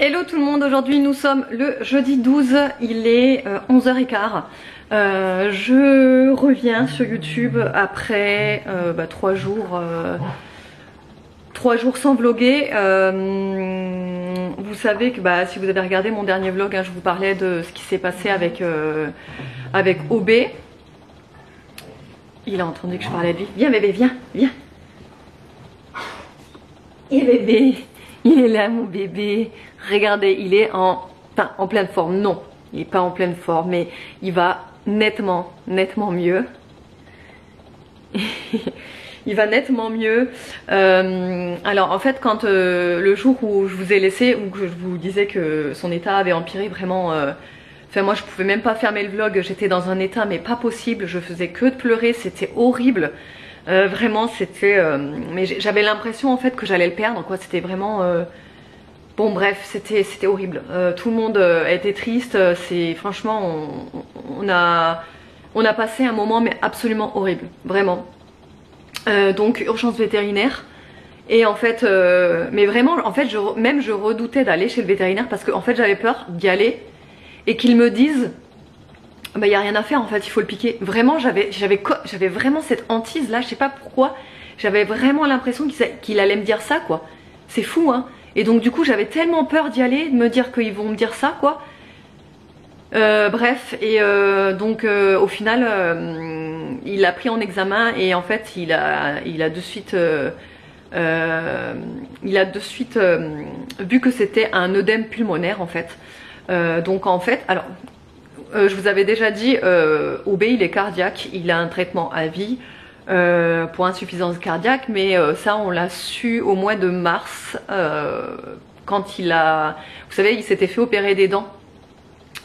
Hello tout le monde, aujourd'hui nous sommes le jeudi 12, il est 11h15. Je reviens sur YouTube après 3 jours sans vlogger. Vous savez que si vous avez regardé mon dernier vlog, je vous parlais de ce qui s'est passé avec OB. Il a entendu que je parlais de lui. Viens bébé, viens, viens. Et bébé, il est là mon bébé. Regardez, il est en pleine forme. Non, il n'est pas en pleine forme, mais il va nettement mieux. Il va nettement mieux. Alors en fait, quand le jour où je vous ai laissé, où je vous disais que son état avait empiré vraiment, enfin moi je pouvais même pas fermer le vlog, j'étais dans un état mais pas possible, je faisais que de pleurer, c'était horrible. Vraiment c'était, mais j'avais l'impression en fait que j'allais le perdre quoi, c'était vraiment, bon bref, c'était horrible. Tout le monde était triste, c'est franchement on a passé un moment mais absolument horrible, vraiment. Donc urgence vétérinaire et en fait mais vraiment en fait je redoutais d'aller chez le vétérinaire parce que en fait j'avais peur d'y aller et qu'ils me disent y a rien à faire en fait, il faut le piquer. Vraiment j'avais vraiment cette hantise là, je sais pas pourquoi, j'avais vraiment l'impression qu'il allait me dire ça quoi. C'est fou hein. Et donc du coup j'avais tellement peur d'y aller, de me dire qu'ils vont me dire ça quoi. Bref, et donc au final il l'a pris en examen et en fait il a de suite vu que c'était un œdème pulmonaire en fait. Donc en fait, alors je vous avais déjà dit, OB il est cardiaque, il a un traitement à vie pour insuffisance cardiaque, mais ça on l'a su au mois de mars quand il a, vous savez, il s'était fait opérer des dents.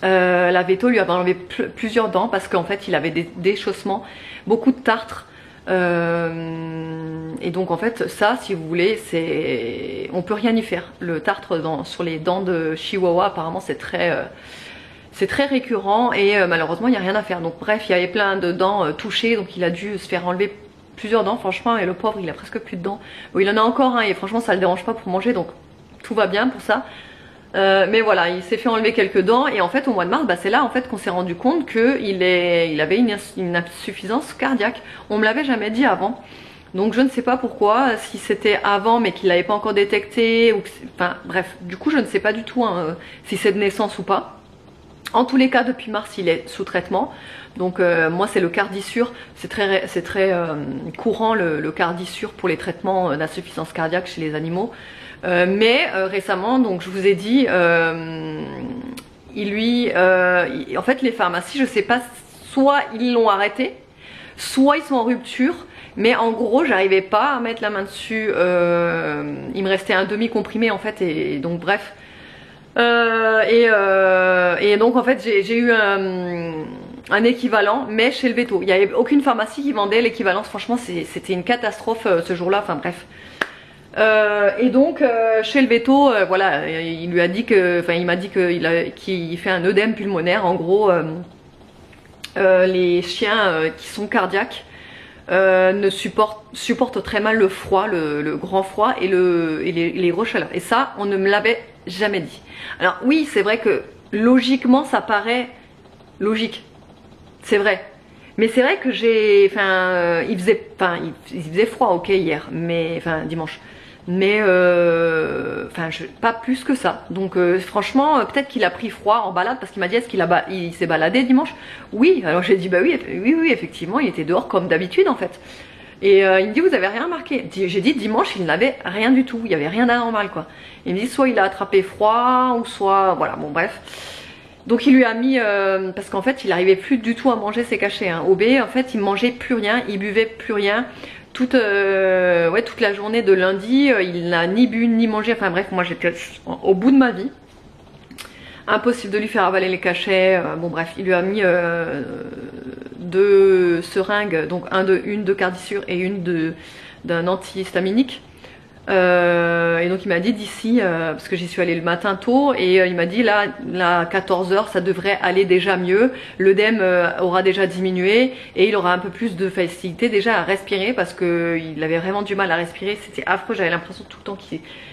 La véto lui avait enlevé plusieurs dents parce qu'en fait il avait des déchaussements, beaucoup de tartre, et donc en fait ça si vous voulez on peut rien y faire. Le tartre sur les dents de Chihuahua apparemment c'est très récurrent et malheureusement il n'y a rien à faire. Donc bref, il y avait plein de dents touchées, donc il a dû se faire enlever plusieurs dents franchement, et le pauvre il a presque plus de dents. Bon, il en a encore et franchement ça le dérange pas pour manger, donc tout va bien pour ça. Mais voilà, il s'est fait enlever quelques dents et en fait au mois de mars, c'est là en fait qu'on s'est rendu compte qu'il avait une insuffisance cardiaque. On me l'avait jamais dit avant, donc je ne sais pas pourquoi, si c'était avant mais qu'il l'avait pas encore détecté ou enfin bref, du coup je ne sais pas du tout si c'est de naissance ou pas. En tous les cas depuis mars il est sous traitement, donc moi c'est le Cardissure, c'est très courant le Cardissure pour les traitements d'insuffisance cardiaque chez les animaux. Mais récemment, donc je vous ai dit, en fait les pharmacies, je sais pas, soit ils l'ont arrêté, soit ils sont en rupture, mais en gros j'arrivais pas à mettre la main dessus, il me restait un demi comprimé en fait, et donc bref, et donc en fait j'ai eu un équivalent, mais chez le véto, il n'y avait aucune pharmacie qui vendait l'équivalence, franchement c'était une catastrophe ce jour-là, enfin bref. Et donc chez le véto, voilà, il lui a dit que, enfin il m'a dit qu'il fait un œdème pulmonaire. En gros, les chiens qui sont cardiaques supportent très mal le froid, le grand froid et les grosses chaleurs. Et ça, on ne me l'avait jamais dit. Alors oui, c'est vrai que logiquement, ça paraît logique, c'est vrai. Mais c'est vrai que il faisait froid, ok hier, mais dimanche. Mais pas plus que ça. Donc franchement peut-être qu'il a pris froid en balade, parce qu'il m'a dit est-ce qu'il s'est baladé dimanche. Oui, alors j'ai dit oui effectivement il était dehors comme d'habitude en fait. Et il me dit vous avez rien remarqué. J'ai dit dimanche il n'avait rien du tout, il n'y avait rien d'anormal quoi. Il me dit soit il a attrapé froid ou soit voilà, bon bref. Donc il lui a mis, parce qu'en fait il n'arrivait plus du tout à manger ses cachets. OB en fait il mangeait plus rien, il buvait plus rien. Toute la journée de lundi, il n'a ni bu ni mangé, enfin bref, moi j'étais au bout de ma vie. Impossible de lui faire avaler les cachets, bon bref, il lui a mis 2 seringues, donc une de Cardissure et une d'un antihistaminique. Et donc il m'a dit d'ici, parce que j'y suis allée le matin tôt, et il m'a dit là à 14h ça devrait aller déjà mieux, l'œdème aura déjà diminué et il aura un peu plus de facilité déjà à respirer, parce qu'il avait vraiment du mal à respirer, c'était affreux, j'avais l'impression tout le temps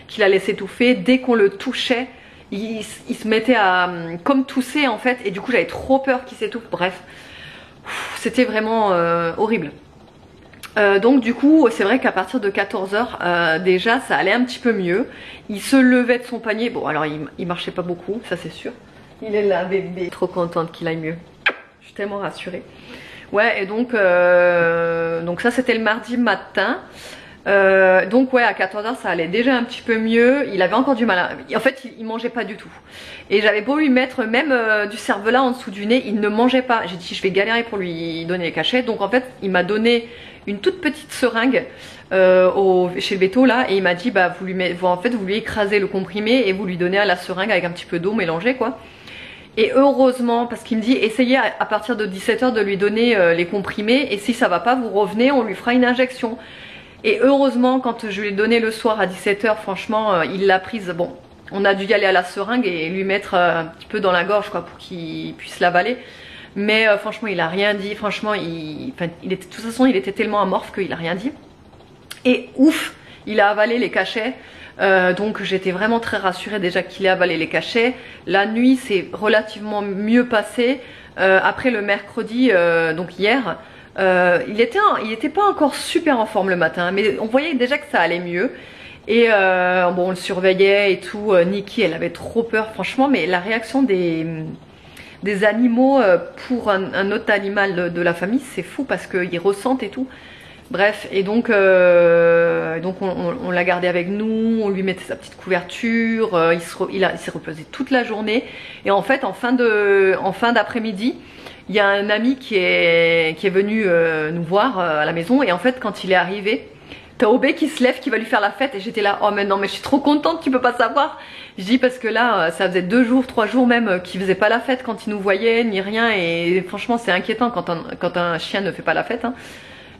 qu'il allait s'étouffer. Dès qu'on le touchait il se mettait à comme tousser en fait, et du coup j'avais trop peur qu'il s'étouffe. Bref, c'était vraiment horrible. Donc du coup c'est vrai qu'à partir de 14h déjà ça allait un petit peu mieux. Il se levait de son panier. Bon alors il marchait pas beaucoup, ça c'est sûr. Il est là bébé, trop contente qu'il aille mieux. Je suis tellement rassurée. Ouais, et donc ça c'était le mardi matin. Donc ouais, à 14h ça allait déjà un petit peu mieux. Il avait encore du mal en fait il mangeait pas du tout. Et j'avais beau lui mettre même du cervelas en dessous du nez, il ne mangeait pas. J'ai dit je vais galérer pour lui donner les cachets. Donc en fait il m'a donné une toute petite seringue chez le véto là, et il m'a dit bah vous lui écrasez le comprimé et vous lui donnez à la seringue avec un petit peu d'eau mélangée quoi. Et heureusement, parce qu'il me dit essayez à partir de 17h de lui donner les comprimés, et si ça va pas vous revenez, on lui fera une injection. Et heureusement quand je lui ai donné le soir à 17h, franchement il l'a prise. Bon, on a dû y aller à la seringue et lui mettre un petit peu dans la gorge quoi, pour qu'il puisse l'avaler. Mais franchement il a rien dit, franchement de toute façon il était tellement amorphe qu'il a rien dit. Et ouf, il a avalé les cachets. Donc j'étais vraiment très rassurée déjà qu'il ait avalé les cachets. La nuit c'est relativement mieux passé. Après le mercredi, donc hier, il était pas encore super en forme le matin, mais on voyait déjà que ça allait mieux. Et bon on le surveillait et tout. Nikki elle avait trop peur franchement, mais la réaction des animaux pour un autre animal de la famille c'est fou parce qu'ils ressentent et tout. Bref, et donc on l'a gardé avec nous, on lui mettait sa petite couverture, il s'est reposé toute la journée. Et en fait, en fin d'après-midi, il y a un ami qui est venu nous voir à la maison. Et en fait, quand il est arrivé, t'as Obé qui se lève, qui va lui faire la fête. Et j'étais là, oh mais non, mais je suis trop contente, tu peux pas savoir. Je dis parce que là, ça faisait 2 jours, 3 jours même qu'il faisait pas la fête quand il nous voyait, ni rien. Et franchement, c'est inquiétant quand un chien ne fait pas la fête. Hein.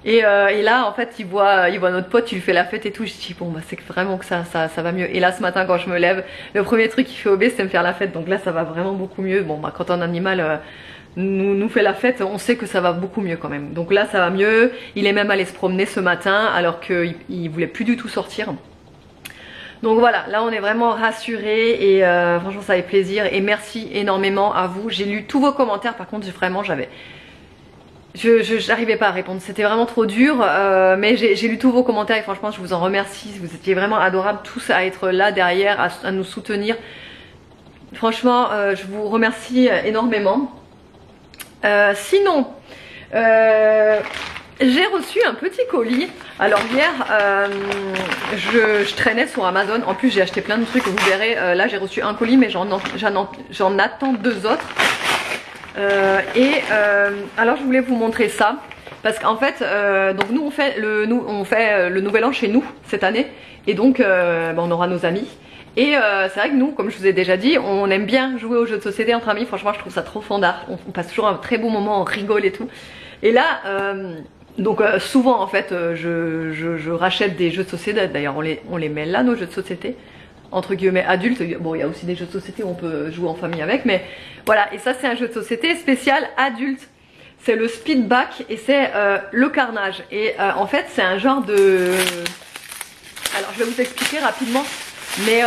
Et là en fait il voit notre pote, il lui fait la fête et tout. Je dis bon bah c'est vraiment que ça va mieux. Et là ce matin quand je me lève, le premier truc qu'il fait Obé c'est me faire la fête. Donc là ça va vraiment beaucoup mieux. Bon bah quand un animal nous fait la fête, on sait que ça va beaucoup mieux quand même. Donc là ça va mieux. Il est même allé se promener ce matin alors qu'il voulait plus du tout sortir. Donc voilà, là on est vraiment rassurés et franchement ça fait plaisir. Et merci énormément à vous. J'ai lu tous vos commentaires, par contre vraiment j'arrivais pas à répondre, c'était vraiment trop dur, mais j'ai lu tous vos commentaires et franchement je vous en remercie. Vous étiez vraiment adorables tous à être là derrière, à nous soutenir. Franchement je vous remercie énormément. Sinon j'ai reçu un petit colis. Alors hier je traînais sur Amazon, en plus j'ai acheté plein de trucs, vous verrez. Là j'ai reçu un colis mais j'en attends 2 autres. Alors je voulais vous montrer ça parce qu'en fait donc nous on fait le nouvel an chez nous cette année, et donc on aura nos amis. Et c'est vrai que nous, comme je vous ai déjà dit, on aime bien jouer aux jeux de société entre amis. Franchement je trouve ça trop fandard, on passe toujours un très bon moment, on rigole et tout. Et là souvent en fait je rachète des jeux de société. D'ailleurs on les met là, nos jeux de société entre guillemets adultes. Bon il y a aussi des jeux de société où on peut jouer en famille avec, mais voilà. Et ça c'est un jeu de société spécial adulte, c'est le Speedback et c'est le carnage. Et en fait c'est un genre de... Alors je vais vous expliquer rapidement, mais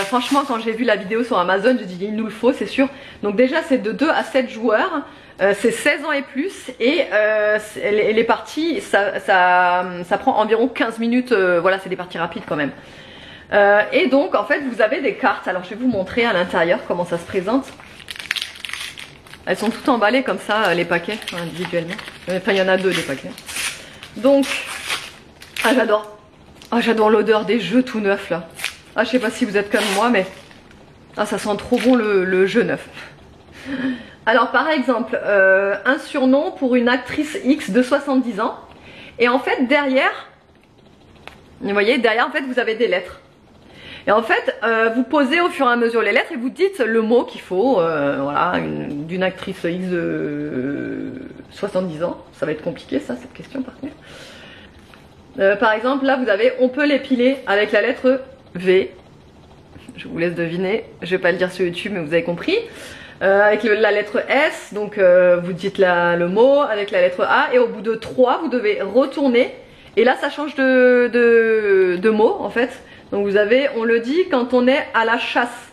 franchement quand j'ai vu la vidéo sur Amazon j'ai dit il nous le faut c'est sûr. Donc déjà c'est de 2 à 7 joueurs, c'est 16 ans et plus, et les parties ça prend environ 15 minutes, voilà c'est des parties rapides quand même. Et donc en fait vous avez des cartes. Alors je vais vous montrer à l'intérieur comment ça se présente. Elles sont toutes emballées comme ça, les paquets individuellement. Enfin il y en a 2 des paquets. Donc j'adore. J'adore l'odeur des jeux tout neufs là. Je sais pas si vous êtes comme moi, mais ça sent trop bon le jeu neuf. Alors par exemple un surnom pour une actrice X de 70 ans. Et en fait derrière, vous voyez derrière en fait vous avez des lettres. Et en fait, vous posez au fur et à mesure les lettres et vous dites le mot qu'il faut, voilà, d'une actrice X de 70 ans. Ça va être compliqué ça, cette question par contre. Par exemple, là vous avez on peut l'épiler avec la lettre V. Je vous laisse deviner, je vais pas le dire sur YouTube mais vous avez compris. Avec la lettre S, donc vous dites le mot avec la lettre A, et au bout de 3 vous devez retourner. Et là ça change de mot en fait. Donc vous avez, on le dit quand on est à la chasse.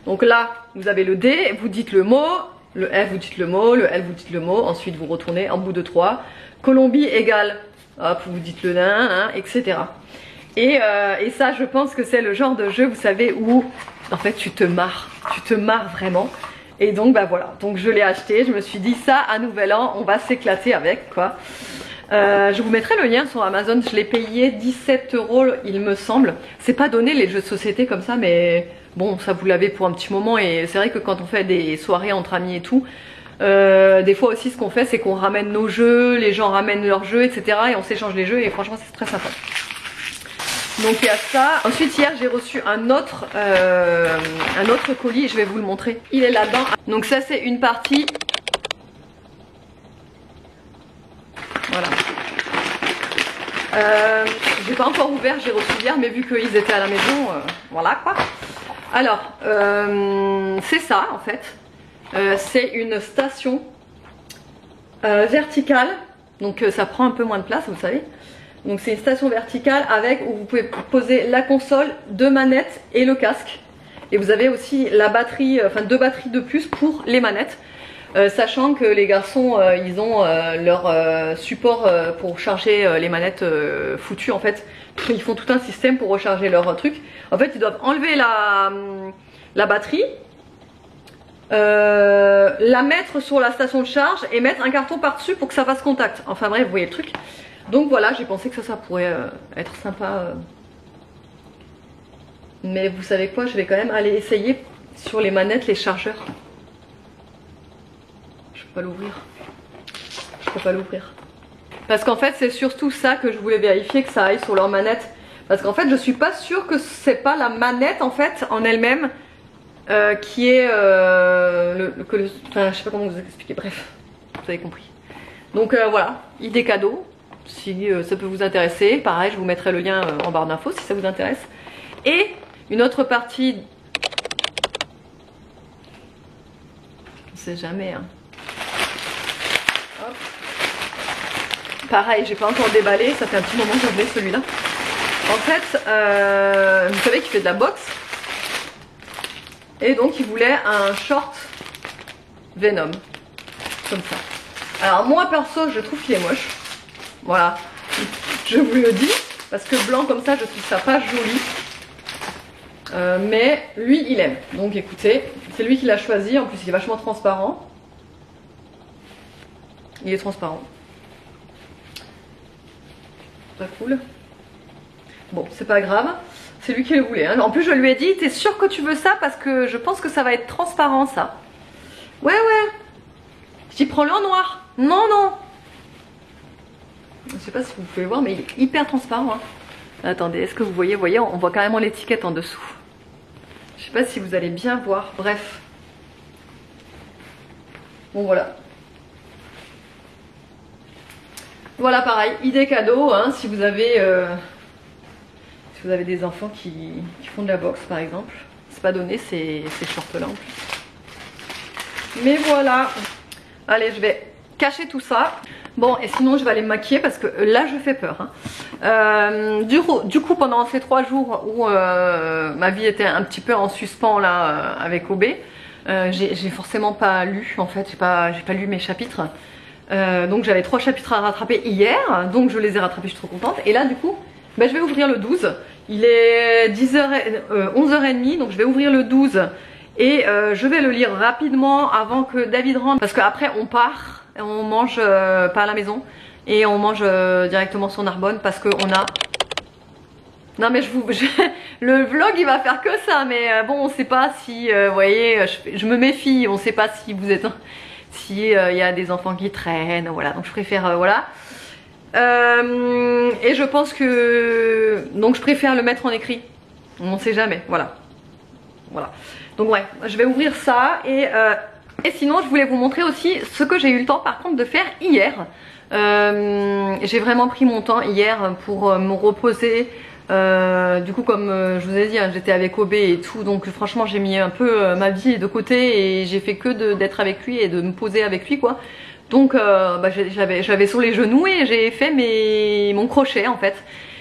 Donc là, vous avez le D, vous dites le mot, le F vous dites le mot, le L vous dites le mot, ensuite vous retournez en bout de 3. Colombie égale, hop, vous dites le nain, etc. Et ça, je pense que c'est le genre de jeu, vous savez, où en fait tu te marres vraiment. Et donc bah voilà, donc je l'ai acheté, je me suis dit ça à Nouvel An, on va s'éclater avec quoi. Je vous mettrai le lien sur Amazon, je l'ai payé 17 € il me semble. C'est pas donné les jeux de société comme ça, mais bon, ça vous l'avez pour un petit moment. Et c'est vrai que quand on fait des soirées entre amis et tout, des fois aussi ce qu'on fait c'est qu'on ramène nos jeux, les gens ramènent leurs jeux, etc. Et on s'échange les jeux et franchement c'est très sympa. Donc il y a ça. Ensuite hier j'ai reçu un autre colis, je vais vous le montrer. Il est là-dedans. Donc ça c'est une partie. Voilà. J'ai pas encore ouvert, j'ai reçu hier, mais vu qu'ils étaient à la maison, voilà quoi. Alors, c'est ça en fait. C'est une station verticale, donc ça prend un peu moins de place, vous savez. Donc c'est une station verticale avec où vous pouvez poser la console, 2 manettes et le casque. Et vous avez aussi la batterie, enfin 2 batteries de plus pour les manettes. Sachant que les garçons ils ont leur support pour charger les manettes foutues en fait. Ils font tout un système pour recharger leur truc. En fait ils doivent enlever la batterie, la mettre sur la station de charge et mettre un carton par dessus pour que ça fasse contact. Enfin bref, vous voyez le truc. Donc voilà, j'ai pensé que ça pourrait être sympa. Mais vous savez quoi, je vais quand même aller essayer sur les manettes les chargeurs. Je peux pas l'ouvrir. Je peux pas l'ouvrir. Parce qu'en fait c'est surtout ça que je voulais vérifier, que ça aille sur leur manette. Parce qu'en fait je suis pas sûre que c'est pas la manette en fait en elle-même qui est enfin je sais pas comment vous expliquer, bref, vous avez compris. Donc voilà, idée cadeau. Si ça peut vous intéresser, pareil je vous mettrai le lien en barre d'infos si ça vous intéresse. Et une autre partie, on sait jamais hein. Hop. Pareil, j'ai pas encore déballé, ça fait un petit moment que je l'ai celui-là. En fait, vous savez qu'il fait de la boxe. Et donc il voulait un short Venom. Comme ça. Alors moi perso je trouve qu'il est moche. Voilà, je vous le dis, parce que blanc comme ça je trouve ça pas joli, mais lui il aime, donc écoutez, c'est lui qui l'a choisi, en plus il est vachement transparent, il est transparent, pas cool, bon c'est pas grave, c'est lui qui le voulait, hein. En plus je lui ai dit, t'es sûr que tu veux ça parce que je pense que ça va être transparent ça. Ouais, je dis prends-le en noir, non. Je sais pas si vous pouvez voir mais il est hyper transparent hein. Attendez, est-ce que vous voyez, on voit carrément l'étiquette en dessous. Je sais pas si vous allez bien voir, bref. Bon voilà. Voilà pareil, idée cadeau hein, si vous avez des enfants qui font de la boxe par exemple. C'est pas donné ces shorts là en plus. Mais voilà. Allez, je vais cacher tout ça. Bon, et sinon je vais aller me maquiller parce que là je fais peur hein. Du coup pendant ces 3 jours où ma vie était un petit peu en suspens là avec OB, j'ai forcément pas lu en fait, j'ai pas lu mes chapitres. Donc j'avais 3 chapitres à rattraper hier, donc je les ai rattrapés, je suis trop contente. Et là du coup je vais ouvrir le 12. Il est 11h30, donc je vais ouvrir le 12 et je vais le lire rapidement avant que David rentre, parce qu'après on part. On mange pas à la maison et on mange directement sur Narbonne parce qu'on a... Non mais le vlog il va faire que ça, mais bon on sait pas si, vous voyez, je me méfie, on sait pas si vous êtes... Si y a des enfants qui traînent, voilà, donc je préfère, voilà. Et je pense que... Donc je préfère le mettre en écrit, on sait jamais, voilà. Donc ouais, je vais ouvrir ça et sinon je voulais vous montrer aussi ce que j'ai eu le temps par contre de faire hier. J'ai vraiment pris mon temps hier pour me reposer. Du coup comme je vous ai dit hein, j'étais avec OB et tout, donc franchement j'ai mis un peu ma vie de côté et j'ai fait que d'être avec lui et de me poser avec lui quoi. Donc j'avais sur les genoux et j'ai fait mon crochet en fait.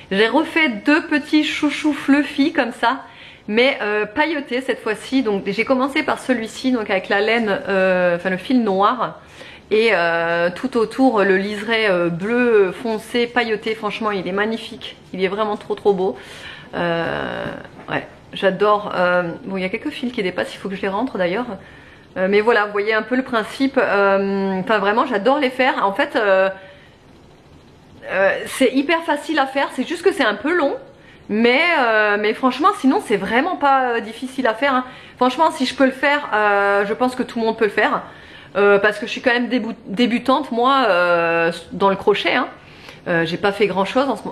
J'ai refait 2 petits chouchous fluffy comme ça. mais pailleté cette fois-ci. Donc j'ai commencé par celui-ci, donc avec la laine, enfin le fil noir, et tout autour le liseré bleu foncé pailleté. Franchement il est magnifique, il est vraiment trop beau. Ouais, j'adore. Bon, il y a quelques fils qui dépassent, il faut que je les rentre d'ailleurs. Mais voilà, vous voyez un peu le principe. Enfin vraiment j'adore les faire. En fait c'est hyper facile à faire, c'est juste que c'est un peu long. Mais franchement sinon c'est vraiment pas difficile à faire, hein. Franchement si je peux le faire, je pense que tout le monde peut le faire. Parce que je suis quand même débutante moi dans le crochet, hein. J'ai pas fait grand chose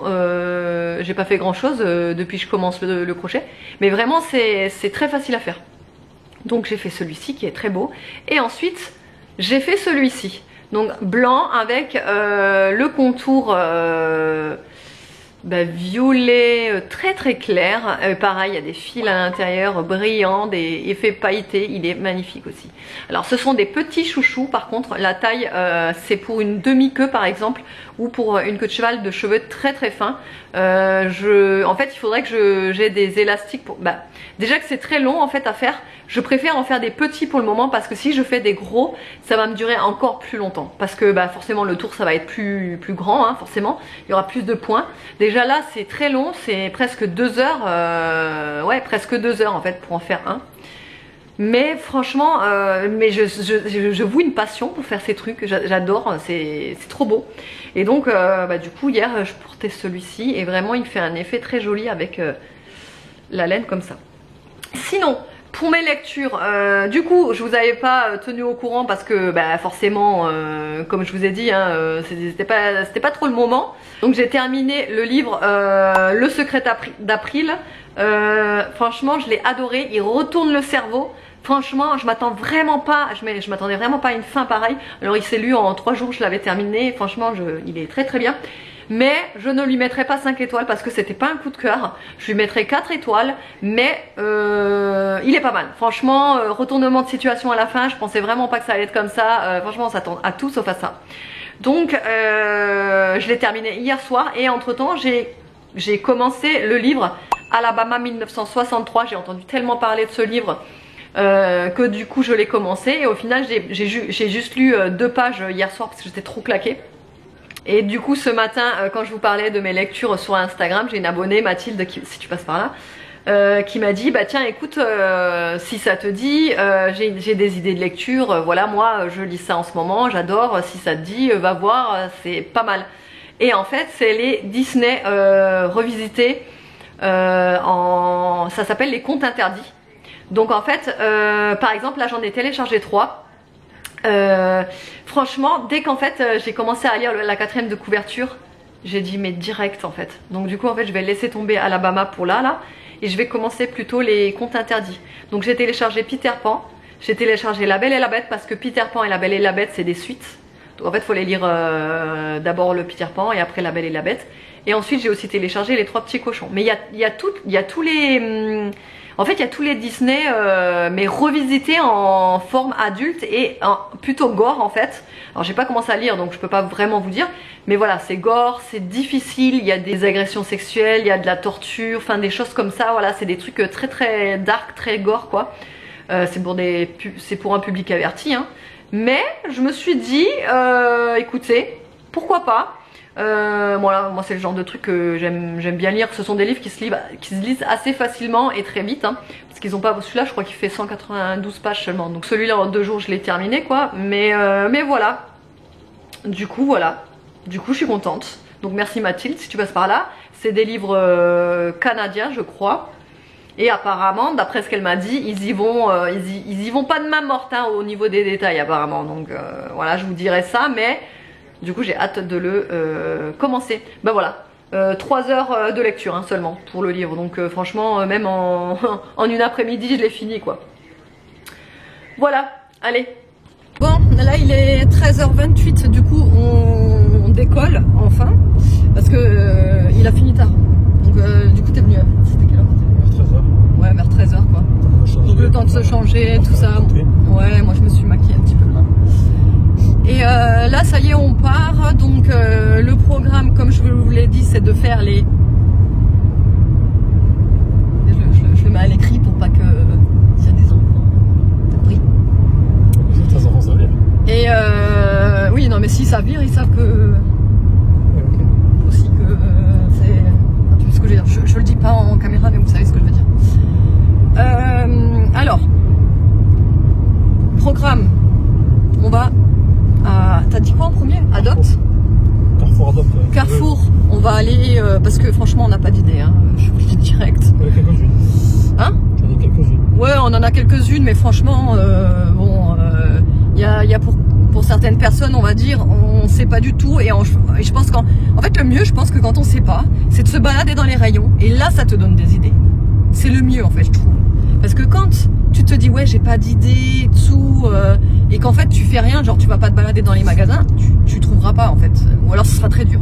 depuis que je commence le crochet, mais vraiment c'est très facile à faire. Donc j'ai fait celui-ci qui est très beau, et ensuite j'ai fait celui-ci, donc blanc avec le contour violet très clair. Pareil, il y a des fils à l'intérieur brillants, des effets pailletés, il est magnifique aussi. Alors ce sont des petits chouchous, par contre la taille c'est pour une demi-queue par exemple, ou pour une queue de cheval de cheveux très fins. En fait il faudrait que j'ai des élastiques pour... déjà que c'est très long en fait à faire, je préfère en faire des petits pour le moment, parce que si je fais des gros ça va me durer encore plus longtemps, parce que forcément le tour ça va être plus grand, hein, forcément il y aura plus de points. Déjà là c'est très long, c'est presque 2 heures, ouais presque 2 heures en fait pour en faire un. Mais franchement, mais je voue une passion pour faire ces trucs, j'adore, c'est trop beau. Et donc du coup hier je portais celui-ci, et vraiment il fait un effet très joli avec la laine comme ça. Sinon pour mes lectures, du coup je vous avais pas tenu au courant parce que forcément comme je vous ai dit, hein, c'était pas trop le moment. Donc j'ai terminé le livre Le secret d'April. Franchement je l'ai adoré, il retourne le cerveau. Franchement je m'attendais vraiment pas à une fin pareille. Alors il s'est lu en 3 jours, je l'avais terminé. Franchement il est très bien. Mais je ne lui mettrai pas 5 étoiles parce que c'était pas un coup de cœur. Je lui mettrai 4 étoiles, mais il est pas mal. Franchement, retournement de situation à la fin, je pensais vraiment pas que ça allait être comme ça. Franchement on s'attend à tout sauf à ça. Donc je l'ai terminé hier soir, et entre temps j'ai commencé le livre Alabama 1963. J'ai entendu tellement parler de ce livre que du coup je l'ai commencé, et au final j'ai juste lu 2 pages hier soir parce que j'étais trop claquée. Et du coup ce matin quand je vous parlais de mes lectures sur Instagram, j'ai une abonnée, Mathilde, si tu passes par là, qui m'a dit tiens écoute, si ça te dit, j'ai des idées de lecture, voilà moi je lis ça en ce moment, j'adore, si ça te dit va voir, c'est pas mal. Et en fait c'est les Disney revisités, ça s'appelle les contes interdits. Donc en fait par exemple là j'en ai téléchargé 3. Franchement dès qu'en fait j'ai commencé à lire la 4e de couverture, j'ai dit mais direct en fait. Donc du coup en fait je vais laisser tomber Alabama pour là, et je vais commencer plutôt les contes interdits. Donc j'ai téléchargé Peter Pan, j'ai téléchargé La Belle et la Bête, parce que Peter Pan et La Belle et la Bête c'est des suites. Donc en fait il faut les lire d'abord le Peter Pan et après La Belle et la Bête. Et ensuite j'ai aussi téléchargé Les 3 petits cochons. Mais il y a tous les... En fait il y a tous les Disney mais revisités en forme adulte et plutôt gore en fait. Alors j'ai pas commencé à lire donc je peux pas vraiment vous dire, mais voilà c'est gore, c'est difficile, il y a des agressions sexuelles, il y a de la torture, enfin des choses comme ça, voilà c'est des trucs très dark, très gore quoi. C'est pour un public averti, hein. Mais je me suis dit écoutez, pourquoi pas. Voilà, moi c'est le genre de truc que j'aime bien lire. Ce sont des livres qui se lisent assez facilement et très vite, hein, parce qu'ils ont pas, celui-là je crois qu'il fait 192 pages seulement, donc celui-là en 2 jours je l'ai terminé quoi. Mais voilà, du coup je suis contente. Donc merci Mathilde si tu passes par là. C'est des livres canadiens je crois, et apparemment d'après ce qu'elle m'a dit ils y vont pas de main morte, hein, au niveau des détails apparemment. Donc voilà, je vous dirai ça, mais du coup j'ai hâte de le commencer. Voilà, 3 heures de lecture, hein, seulement pour le livre. Donc franchement même en une après-midi je l'ai fini quoi. Voilà, allez. Bon là il est 13h28, du coup on décolle enfin. Parce que il a fini tard. Donc du coup t'es venu, c'était quelle heure? Vers 13h. Ouais vers 13h quoi. Donc le temps de se changer, tout ça. Ouais moi je me suis maquillée un petit peu. Et là ça y est on part. Donc le programme comme je vous l'ai dit c'est de faire les... Je le mets à l'écrit pour pas que s'il y a des enfants, t'as pris. Certains enfants savent lire. Et oui, non, mais s'ils savent lire, ils savent que aussi que c'est. Enfin, tu vois ce que je veux dire. Je le dis pas en caméra, mais vous savez ce que je veux dire. Alors, programme. On va à. T'as dit quoi en premier? Adopt. Carrefour Adopt. Carrefour. On va aller parce que franchement, on n'a pas d'idée. Hein. Je vous le dis direct. Quelques-unes. Hein? J'en ai quelques-unes. Ouais, on en a quelques-unes, mais franchement, bon, il y a pour certaines personnes, on va dire, on sait pas du tout. Et je pense qu'en fait, le mieux, je pense que quand on sait pas, c'est de se balader dans les rayons. Et là, ça te donne des idées. C'est le mieux, en fait, je trouve. Parce que quand tu te dis, ouais, j'ai pas d'idée, tout, et qu'en fait, tu fais rien, genre, tu vas pas te balader dans les magasins, tu trouveras pas, en fait. Ou alors, ce sera très dur.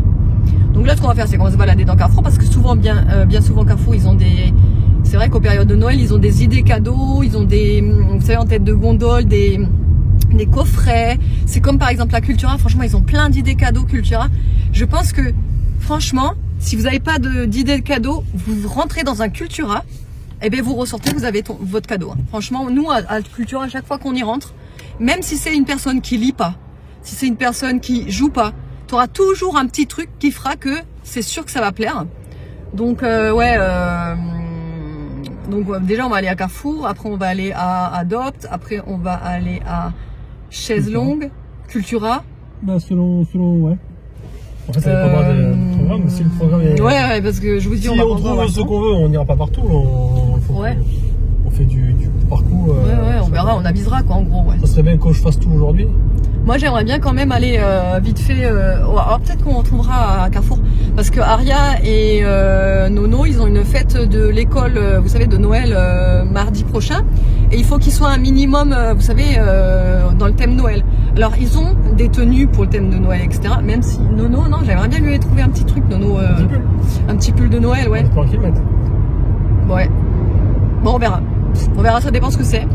Donc là, ce qu'on va faire, c'est qu'on va se balader dans Carrefour, parce que souvent, bien souvent, Carrefour, ils ont des... C'est vrai qu'aux périodes de Noël, ils ont des idées cadeaux, ils ont des, vous savez, en tête de gondole, des coffrets. C'est comme par exemple la Cultura. Franchement, ils ont plein d'idées cadeaux Cultura. Je pense que, franchement, si vous n'avez pas d'idées de cadeaux, vous rentrez dans un Cultura, et bien vous ressortez, vous avez votre cadeau. Hein. Franchement, nous, à Cultura, à chaque fois qu'on y rentre, même si c'est une personne qui lit pas, si c'est une personne qui joue pas, tu auras toujours un petit truc qui fera que c'est sûr que ça va plaire. Donc, Donc déjà on va aller à Carrefour, après on va aller à Adopt, après on va aller à Chaise Longue, Cultura. Bah selon ouais. En fait ça dépend pas des programmes, si le programme est... Ouais, parce que je vous dis si on va on trouve ce qu'on veut, on n'ira pas partout, on fait du parcours. Ouais, on verra, on avisera quoi en gros. Ouais. Ça serait bien que je fasse tout aujourd'hui. Moi j'aimerais bien quand même aller vite fait, alors peut-être qu'on retrouvera à Carrefour, parce que Aria et Nono, ils ont une fête de l'école, vous savez, de Noël mardi prochain, et il faut qu'ils soient un minimum, vous savez, dans le thème Noël. Alors ils ont des tenues pour le thème de Noël, etc. Même si Nono, non, j'aimerais bien lui trouver un petit truc, Nono, un petit pull de Noël, ouais. Ouais. Bon, on verra, ça dépend ce que c'est.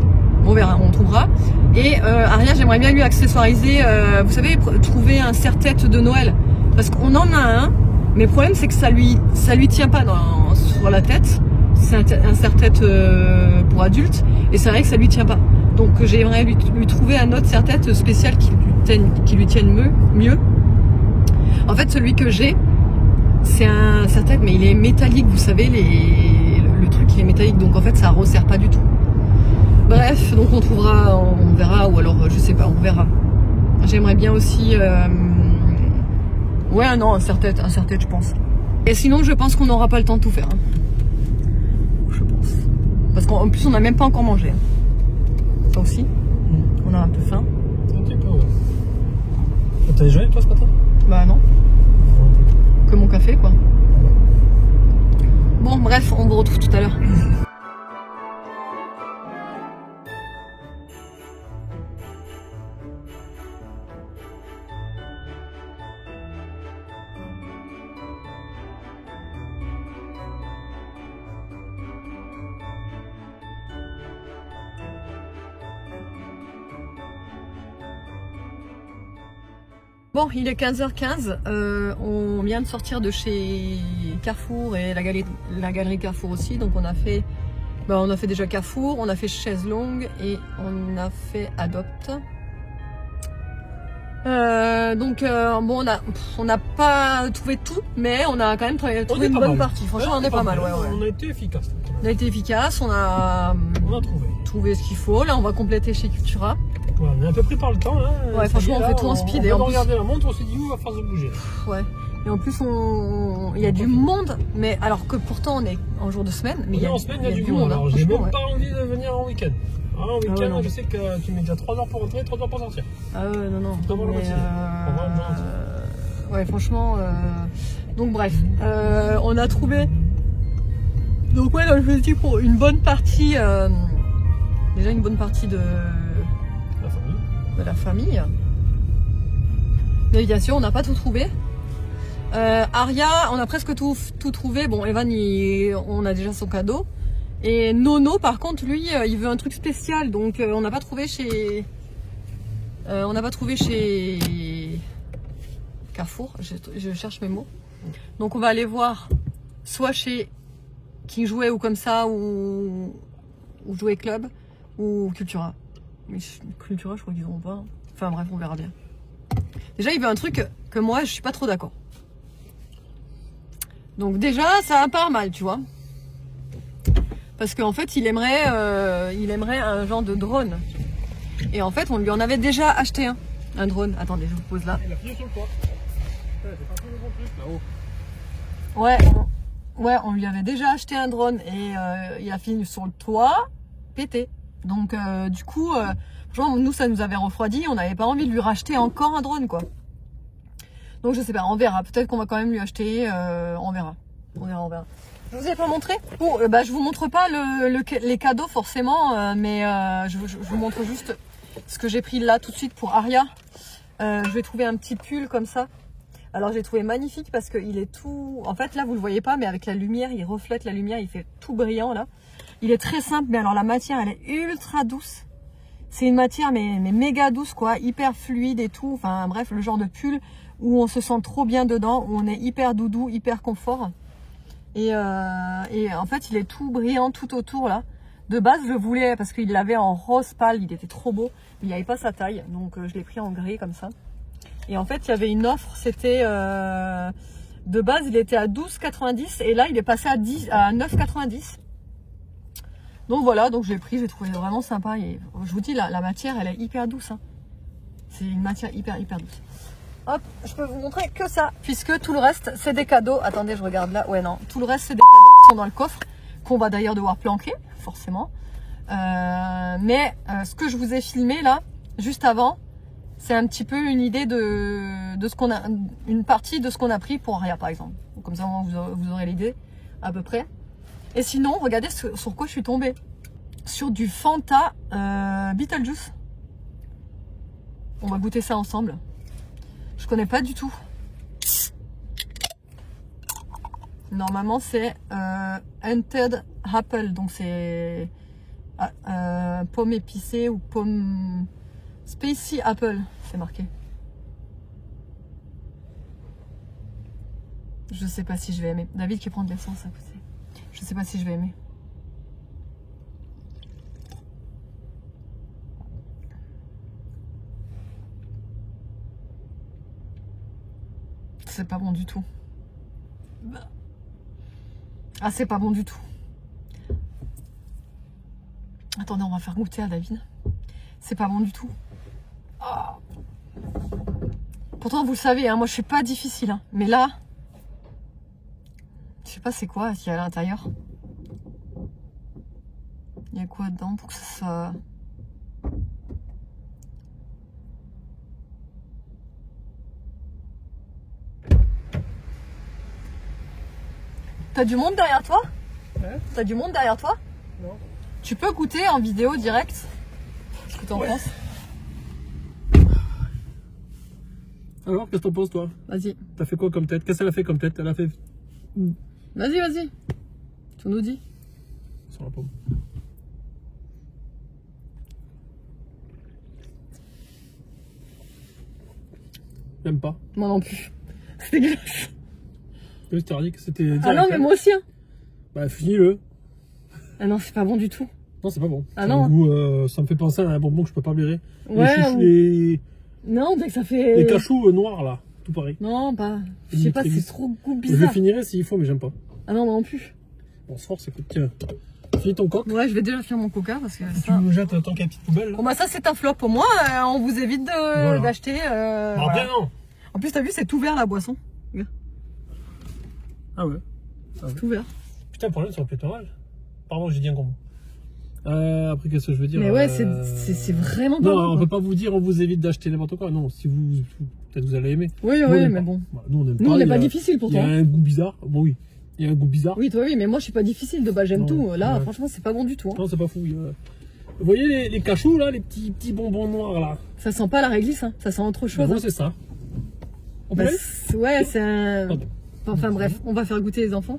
On verra, on trouvera. Et Aria, j'aimerais bien lui accessoiriser, vous savez, trouver un serre-tête de Noël. Parce qu'on en a un, mais le problème c'est que ça lui tient pas sur la tête. C'est un serre-tête pour adultes, et c'est vrai que ça lui tient pas. Donc j'aimerais lui trouver un autre serre-tête spécial qui lui tienne mieux. En fait, celui que j'ai, c'est un serre-tête, mais il est métallique, vous savez, le truc il est métallique, donc en fait ça resserre pas du tout. Bref, donc on trouvera, on verra, ou alors je sais pas, on verra. J'aimerais bien aussi, ouais, non, un serre-tête, je pense. Et sinon, je pense qu'on n'aura pas le temps de tout faire. Hein. Je pense. Parce qu'en plus, on n'a même pas encore mangé. Ça aussi, on a un peu faim. T'as déjeuné toi ce matin? Bah non. Que mon café, quoi. Bon, bref, on vous retrouve tout à l'heure. Bon, il est 15h15, on vient de sortir de chez Carrefour et la galerie Carrefour aussi, donc on a fait déjà Carrefour, on a fait Chaise Longue et on a fait Adopt. Bon, on n'a pas trouvé tout, mais on a quand même trouvé une bonne partie. Franchement, on est pas mal. Ouais. On a été efficace. On a été efficace, on a trouvé ce qu'il faut. Là, on va compléter chez Cultura. Ouais, on est un peu pris par le temps. Hein. Ouais, franchement, on fait tout en speed. Et on regarder la montre, on s'est dit où va faire se bouger. Ouais. Et en plus, il y a du monde, mais alors que pourtant on est en jour de semaine, mais il y a du monde. Alors, j'ai même pas envie de venir en week-end. En week-end, je sais que tu mets déjà 3 heures pour rentrer, 3 heures pour sortir. Ah ouais, non. Mais, ouais, franchement. Donc bref, on a trouvé. Donc ouais, comme je vous ai dit, pour une bonne partie, déjà une bonne partie de la famille. Navigation, on n'a pas tout trouvé. Aria, on a presque tout trouvé. Bon, Evan, on a déjà son cadeau. Et Nono, par contre, lui, il veut un truc spécial. Donc, on n'a pas trouvé chez... Carrefour. Je cherche mes mots. Donc, on va aller voir soit chez qui jouait ou comme ça, ou jouait club, ou Cultura. Mais Cultura, je crois qu'ils n'auront pas. Enfin bref, on verra bien. Déjà, il veut un truc que moi, je suis pas trop d'accord. Donc déjà, ça part mal, tu vois. Parce qu'en fait, il aimerait un genre de drone. Et en fait, on lui en avait déjà acheté un drone. Attendez, je vous pose là. Il a fini sur le toit. C'est pas tout le bon truc là-haut. Ouais, on lui avait déjà acheté un drone et il a fini sur le toit, pété. Donc du coup, franchement, nous ça nous avait refroidi, on n'avait pas envie de lui racheter encore un drone quoi. Donc je sais pas, on verra. Peut-être qu'on va quand même lui acheter, on verra. On verra. Je vous ai pas montré. Bon, je vous montre pas les cadeaux forcément, mais je vous montre juste ce que j'ai pris là tout de suite pour Aria. Je vais trouver un petit pull comme ça. Alors j'ai trouvé magnifique parce qu'il est tout... En fait là vous le voyez pas mais avec la lumière, il reflète la lumière, il fait tout brillant là. Il est très simple mais alors la matière elle est ultra douce. C'est une matière mais méga douce quoi, hyper fluide et tout. Enfin bref, le genre de pull où on se sent trop bien dedans, où on est hyper doudou, hyper confort. Et en fait il est tout brillant tout autour là. De base je voulais parce qu'il l'avait en rose pâle, il était trop beau. Mais il n'y avait pas sa taille donc je l'ai pris en gris comme ça. Et en fait, il y avait une offre, c'était de base, il était à 12,90 et là, il est passé à 9,90. Donc voilà, donc je l'ai pris, j'ai trouvé vraiment sympa. Et je vous dis, la matière, elle est hyper douce. Hein. C'est une matière hyper douce. Hop, je peux vous montrer que ça, puisque tout le reste, c'est des cadeaux. Attendez, je regarde là. Ouais, non, tout le reste, c'est des cadeaux qui sont dans le coffre, qu'on va d'ailleurs devoir planquer, forcément. Mais ce que je vous ai filmé là, juste avant, c'est un petit peu une idée de ce qu'on a, une partie de ce qu'on a pris pour Aria par exemple. Comme ça vous aurez l'idée à peu près. Et sinon, regardez sur quoi je suis tombée. Sur du Fanta Beetlejuice. On va goûter ça ensemble. Je connais pas du tout. Normalement c'est Hunted Apple, donc c'est pomme épicée ou pomme... Spicy Apple, c'est marqué. Je sais pas si je vais aimer. David qui prend de l'essence à côté. Je sais pas si je vais aimer. C'est pas bon du tout. Ah, c'est pas bon du tout. Attendez, on va faire goûter à David. C'est pas bon du tout. Oh. Pourtant vous le savez, hein, moi je suis pas difficile, hein, mais là, je sais pas c'est quoi qu'il y a à l'intérieur. Il y a quoi dedans pour que ça soit... T'as du monde derrière toi? T'as du monde derrière toi? Non. Tu peux goûter en vidéo direct? Qu'est-ce que t'en penses? Alors, qu'est-ce que t'en penses, toi? Vas-y. T'as fait quoi comme tête? Qu'est-ce qu'elle a fait comme tête? Elle a fait... Vas-y. Tu nous dis. Sur la pomme. Même pas. Moi non plus. C'est dégueulasse. Oui, je t'ai dit que c'était... Ah non, mais moi aussi. Hein. Bah, finis-le. Ah non, c'est pas bon du tout. Non, c'est pas bon. Ah non. Goût, ça me fait penser à un bonbon que je peux pas blairer. Ouais. Non, dès que ça fait... Les cachous noirs, là. Tout pareil. Non, pas. Je sais pas, c'est trop goût Je bizarre. le finirai s'il faut, mais j'aime pas. Ah non, moi non plus. Bon, se force, écoute, tiens. Finis ton coq. Ouais, je vais déjà faire mon coca parce que Tu me jettes tant qu'il y a une petite poubelle, là. Bon bah ça c'est un flop pour moi, on vous évite d'acheter. Alors, bien non. En plus t'as vu c'est tout vert la boisson. Regarde. Ah ouais. C'est tout vert. Putain, le problème, ça aurait pu être pas mal. Pardon, j'ai dit un gros mot. Après, qu'est-ce que je veux dire? Mais ouais, c'est vraiment pas non, bon. on peut pas vous dire, on vous évite d'acheter n'importe quoi. Non, si vous, peut-être vous allez aimer. Oui, nous, oui, mais bon. Bah, nous, on aime Nous, on n'est pas il y a- difficile Il y pourtant. a un goût bizarre. Bon, oui. Il y a un goût bizarre. Oui, toi, oui, mais moi je suis pas difficile de base, j'aime Non, tout. Là, ouais. franchement, c'est pas bon du tout. Hein. Non, c'est pas fou. Vous voyez les cachous, là, les petits bonbons noirs, là? Ça sent pas la réglisse, hein. Ça sent autre chose. Moi, hein. c'est ça. On peut Bah, aller ouais, c'est un. Pardon. Enfin bref, on va faire goûter les enfants.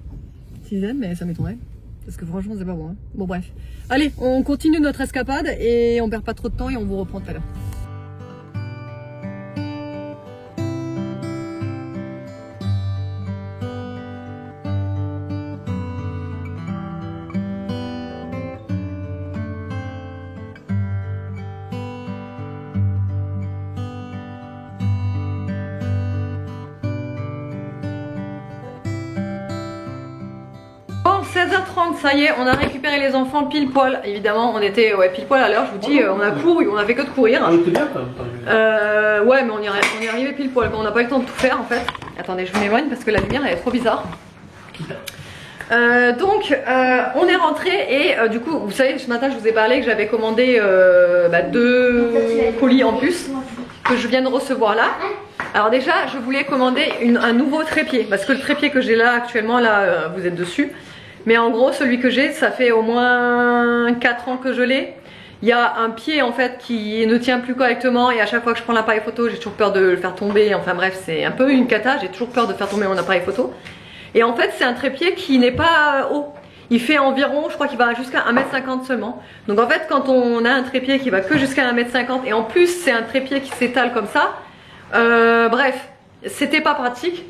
S'ils aiment, mais ça m'étonnerait. Parce que franchement, c'est pas bon. Hein. Bon, bref. Allez, on continue notre escapade et on perd pas trop de temps et on vous reprend tout à l'heure. 15h30, ça y est, on a récupéré les enfants pile poil. Évidemment, on était pile poil à l'heure, je vous dis, on a couru, on a fait que de courir. On était bien quand même. Ouais, mais on est arrivé pile poil, on n'a pas eu le temps de tout faire en fait. Attendez, je m'éloigne parce que la lumière elle est trop bizarre. Donc on est rentré et du coup vous savez ce matin je vous ai parlé que j'avais commandé 2 colis en plus que je viens de recevoir là. Alors déjà je voulais commander un nouveau trépied parce que le trépied que j'ai là actuellement là vous êtes dessus, mais en gros celui que j'ai ça fait au moins 4 ans que je l'ai. Il y a un pied en fait qui ne tient plus correctement et à chaque fois que je prends l'appareil photo j'ai toujours peur de le faire tomber, enfin bref c'est un peu une cata, j'ai toujours peur de faire tomber mon appareil photo. Et en fait c'est un trépied qui n'est pas haut, il fait environ, je crois qu'il va jusqu'à 1m50 seulement. Donc en fait quand on a un trépied qui va que jusqu'à 1m50 et en plus c'est un trépied qui s'étale comme ça, bref, c'était pas pratique.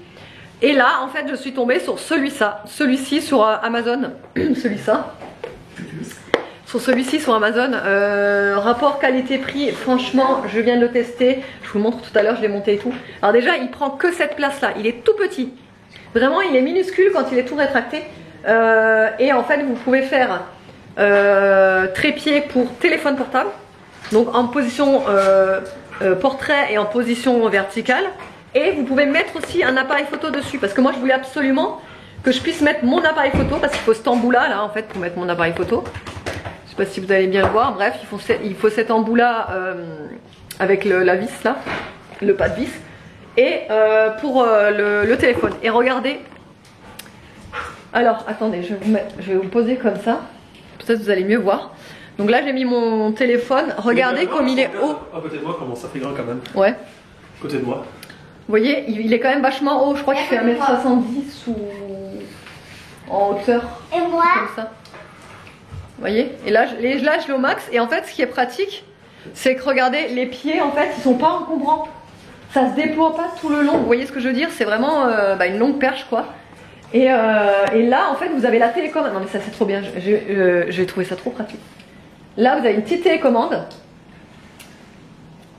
Et là en fait je suis tombée sur celui-ci sur Amazon, celui-ci sur Amazon, rapport qualité-prix, franchement je viens de le tester, je vous le montre tout à l'heure, je l'ai monté et tout. Alors déjà il prend que cette place là, il est tout petit. Vraiment il est minuscule quand il est tout rétracté et en fait vous pouvez faire trépied pour téléphone portable, donc en position portrait et en position verticale, et vous pouvez mettre aussi un appareil photo dessus parce que moi je voulais absolument que je puisse mettre mon appareil photo parce qu'il faut cet embout là en fait pour mettre mon appareil photo. Je sais pas si vous allez bien le voir, bref il faut cet embout là avec la vis là, le pas de vis. Et pour le téléphone. Et regardez. Alors attendez, je vais vous poser comme ça. Peut-être vous allez mieux voir. Donc là j'ai mis mon téléphone. Regardez comme il est haut. À côté de moi, comment ça fait grand quand même. Ouais. À côté de moi. Vous voyez, il est quand même vachement haut. Je crois qu'il fait 1m70 ou en hauteur. Et moi comme ça. Vous voyez. Et là je l'ai au max. Et en fait ce qui est pratique, c'est que regardez, les pieds en fait ils sont pas encombrants. Ça se déploie pas tout le long, vous voyez ce que je veux dire, c'est vraiment une longue perche quoi. Et là en fait vous avez la télécommande, non mais ça c'est trop bien, j'ai trouvé ça trop pratique. Là vous avez une petite télécommande.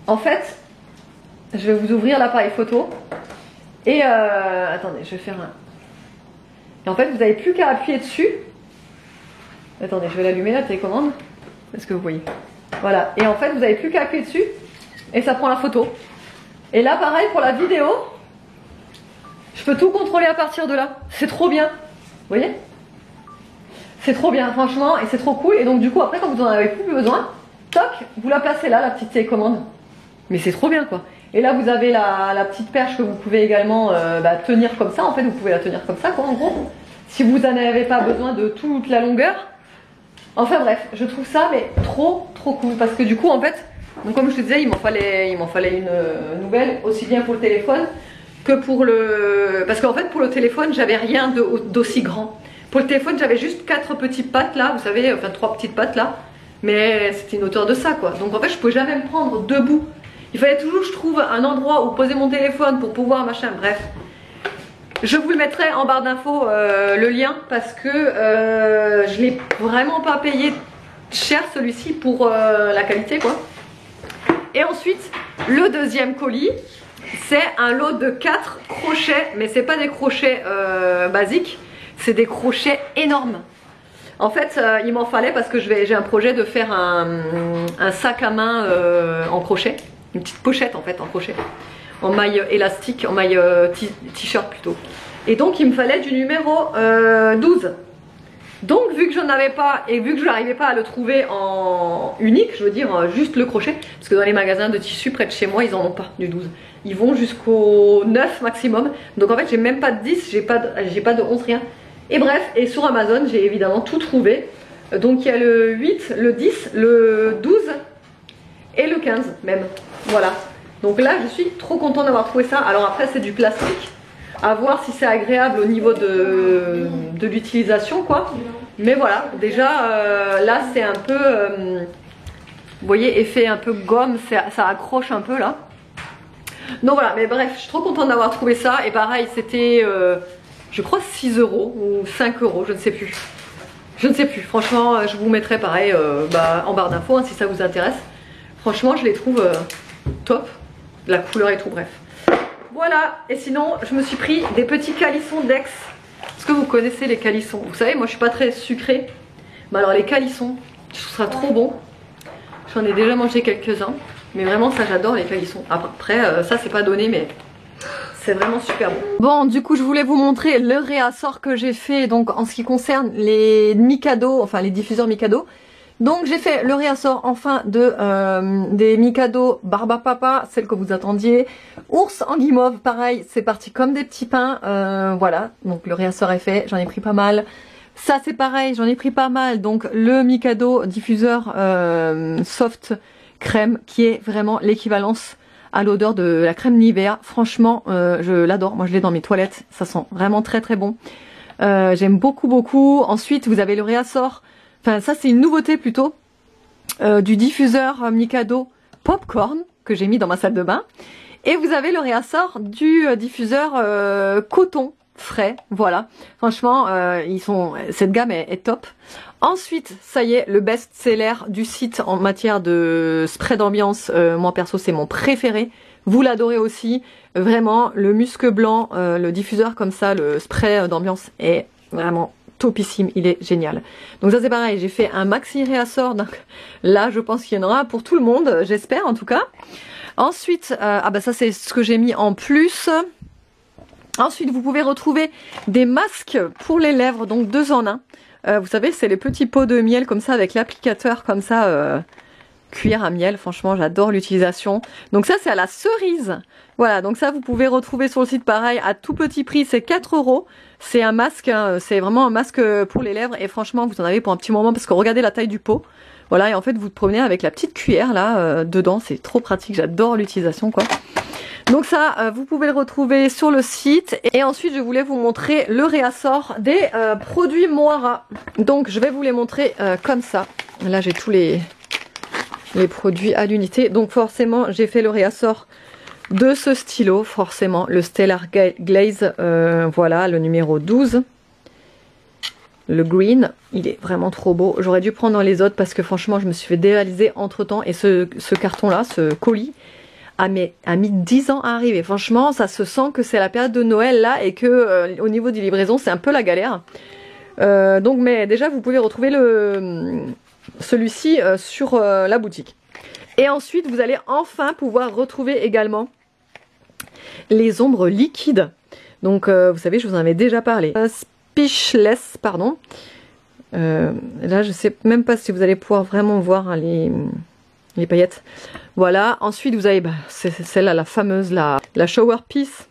En fait, je vais vous ouvrir l'appareil photo. Et attendez, je vais faire un... Et en fait vous n'avez plus qu'à appuyer dessus. Attendez, je vais l'allumer la télécommande. Est-ce que vous voyez? Voilà, et en fait vous n'avez plus qu'à appuyer dessus et ça prend la photo. Et là pareil pour la vidéo, je peux tout contrôler à partir de là. C'est trop bien. Vous voyez? C'est trop bien franchement et c'est trop cool. Et donc du coup après quand vous en avez plus besoin, toc, vous la placez là, la petite télécommande. Mais c'est trop bien quoi. Et là vous avez la petite perche que vous pouvez également tenir comme ça. En fait vous pouvez la tenir comme ça quoi en gros. Si vous n'en avez pas besoin de toute la longueur. Enfin bref, je trouve ça mais trop cool. Parce que du coup en fait... Donc comme je te disais, il m'en fallait une nouvelle, aussi bien pour le téléphone que pour le... Parce qu'en fait pour le téléphone j'avais rien d'aussi grand. Pour le téléphone j'avais juste 4 petites pattes là, vous savez, enfin 3 petites pattes là. Mais c'était une hauteur de ça quoi. Donc en fait je pouvais jamais me prendre debout. Il fallait toujours que je trouve un endroit où poser mon téléphone pour pouvoir machin, bref. Je vous le mettrai en barre d'infos le lien parce que je l'ai vraiment pas payé cher celui-ci pour la qualité quoi. Et ensuite, le deuxième colis, c'est un lot de 4 crochets, mais c'est pas des crochets basiques, c'est des crochets énormes. En fait, il m'en fallait parce que j'ai un projet de faire un sac à main en crochet, une petite pochette en fait en crochet, en maille élastique, en maille t-shirt plutôt. Et donc il me fallait du numéro 12. Donc vu que j'en avais pas et vu que je n'arrivais pas à le trouver en unique, je veux dire juste le crochet, parce que dans les magasins de tissus près de chez moi ils en ont pas du 12, ils vont jusqu'au 9 maximum, donc en fait j'ai même pas de 10, j'ai pas de 11, rien. Et bref, et sur Amazon j'ai évidemment tout trouvé, donc il y a le 8, le 10, le 12 et le 15 même, voilà. Donc là je suis trop contente d'avoir trouvé ça. Alors après c'est du plastique, à voir si c'est agréable au niveau de l'utilisation quoi. Mais voilà, déjà là c'est un peu, vous voyez, effet un peu gomme, ça accroche un peu là. Donc voilà, mais bref, je suis trop contente d'avoir trouvé ça. Et pareil, c'était, je crois 6 € ou 5 €, je ne sais plus. Je ne sais plus, franchement, je vous mettrai pareil en barre d'infos hein, si ça vous intéresse. Franchement, je les trouve top, la couleur et tout, bref. Voilà, et sinon je me suis pris des petits calissons d'Aix. Est-ce que vous connaissez les calissons? Vous savez, moi je suis pas très sucrée. Mais alors les calissons, je trouve ça trop bon. J'en ai déjà mangé quelques-uns. Mais vraiment ça j'adore les calissons. Après ça c'est pas donné mais c'est vraiment super bon. Bon du coup je voulais vous montrer le réassort que j'ai fait donc en ce qui concerne les Mikado, enfin les diffuseurs Mikado. Donc j'ai fait le réassort enfin des Mikado Barba Papa, celle que vous attendiez. Ours en guimauve, pareil, c'est parti comme des petits pains. Voilà, donc le réassort est fait, j'en ai pris pas mal. Ça c'est pareil, j'en ai pris pas mal. Donc le Mikado diffuseur soft crème qui est vraiment l'équivalence à l'odeur de la crème Nivea. Franchement, je l'adore. Moi je l'ai dans mes toilettes, ça sent vraiment très très bon. J'aime beaucoup beaucoup. Ensuite vous avez le réassort. Enfin ça c'est une nouveauté plutôt du diffuseur Mikado Popcorn que j'ai mis dans ma salle de bain. Et vous avez le réassort du diffuseur coton frais. Voilà. Franchement cette gamme est top. Ensuite ça y est le best-seller du site en matière de spray d'ambiance. Moi perso c'est mon préféré. Vous l'adorez aussi. Vraiment le musc blanc, le diffuseur comme ça, le spray d'ambiance est vraiment topissime, il est génial. Donc ça c'est pareil, j'ai fait un maxi réassort, donc là je pense qu'il y en aura pour tout le monde, j'espère en tout cas. Ensuite, ah bah ça c'est ce que j'ai mis en plus. Ensuite vous pouvez retrouver des masques pour les lèvres, donc 2 en 1. Vous savez c'est les petits pots de miel comme ça avec l'applicateur comme ça, cuillère à miel, franchement j'adore l'utilisation. Donc ça c'est à la cerise. Voilà, donc ça vous pouvez retrouver sur le site pareil à tout petit prix, c'est 4 €. C'est un masque, hein, c'est vraiment un masque pour les lèvres et franchement vous en avez pour un petit moment parce que regardez la taille du pot. Voilà, et en fait vous te promenez avec la petite cuillère là dedans, c'est trop pratique, j'adore l'utilisation quoi. Donc ça vous pouvez le retrouver sur le site. Et ensuite je voulais vous montrer le réassort des produits Moira. Donc je vais vous les montrer comme ça. Là j'ai tous les produits à l'unité. Donc forcément j'ai fait le réassort de ce stylo, forcément le Stellar Glaze, voilà le numéro 12, le green, il est vraiment trop beau. J'aurais dû prendre les autres parce que franchement je me suis fait dévaliser entre temps et ce carton là, ce colis a mis 10 ans à arriver. Franchement ça se sent que c'est la période de Noël là et que au niveau des livraisons c'est un peu la galère. Donc mais déjà vous pouvez retrouver celui-ci sur la boutique. Et ensuite vous allez enfin pouvoir retrouver également les ombres liquides. Donc vous savez je vous en avais déjà parlé. Speechless pardon. Là je sais même pas si vous allez pouvoir vraiment voir hein, les paillettes. Voilà, ensuite vous avez c'est celle-là la fameuse la Shower Piece.